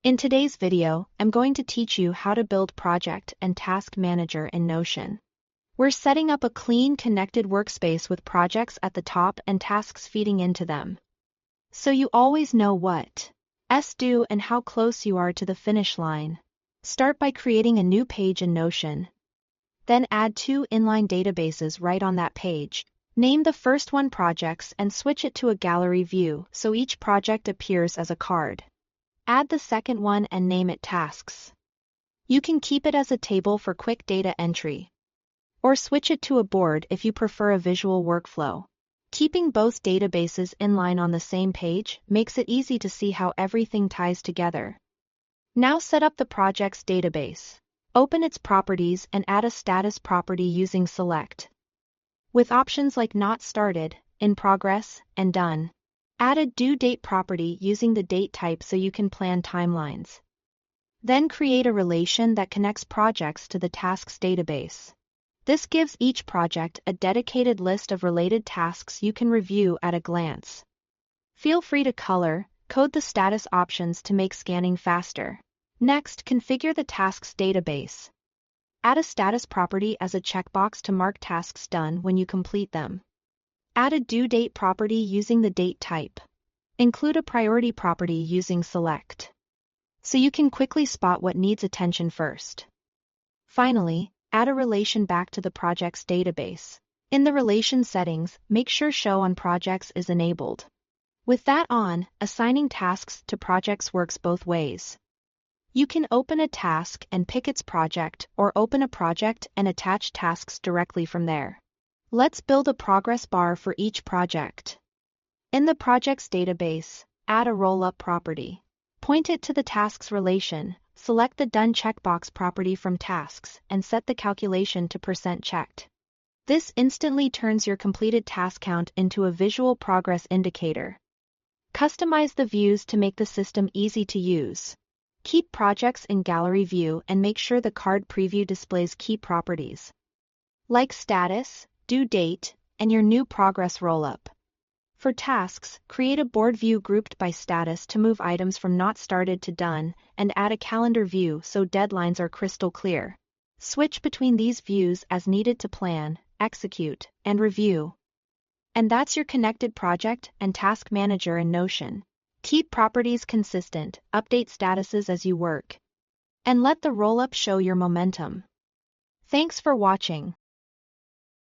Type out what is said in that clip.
In today's video, I'm going to teach you how to build Project and Task Manager in Notion. We're setting up a clean, connected workspace with projects at the top and tasks feeding into them, so you always know what to do and how close you are to the finish line. Start by creating a new page in Notion. Then add 2 inline databases right on that page. Name the first one Projects and switch it to a gallery view so each project appears as a card. Add the second one and name it Tasks. You can keep it as a table for quick data entry, or switch it to a board if you prefer a visual workflow. Keeping both databases inline on the same page makes it easy to see how everything ties together. Now set up the project's database. Open its properties and add a status property using Select, with options like Not Started, In Progress, and Done. Add a due date property using the date type so you can plan timelines. Then create a relation that connects projects to the tasks database. This gives each project a dedicated list of related tasks you can review at a glance. Feel free to code the status options to make scanning faster. Next, configure the tasks database. Add a status property as a checkbox to mark tasks done when you complete them. Add a due date property using the date type. Include a priority property using Select, so you can quickly spot what needs attention first. Finally, add a relation back to the project's database. In the relation settings, make sure Show on Projects is enabled. With that on, assigning tasks to projects works both ways. You can open a task and pick its project, or open a project and attach tasks directly from there. Let's build a progress bar for each project. In the project's database, add a roll-up property. Point it to the tasks relation, select the Done checkbox property from tasks, and set the calculation to %checked. This instantly turns your completed task count into a visual progress indicator. Customize the views to make the system easy to use. Keep projects in gallery view and make sure the card preview displays key properties, like status, due date, and your new progress roll-up. For tasks, create a board view grouped by status to move items from Not Started to Done, and add a calendar view so deadlines are crystal clear. Switch between these views as needed to plan, execute, and review. And that's your connected project and task manager in Notion. Keep properties consistent, update statuses as you work, and let the roll-up show your momentum. Thanks for watching.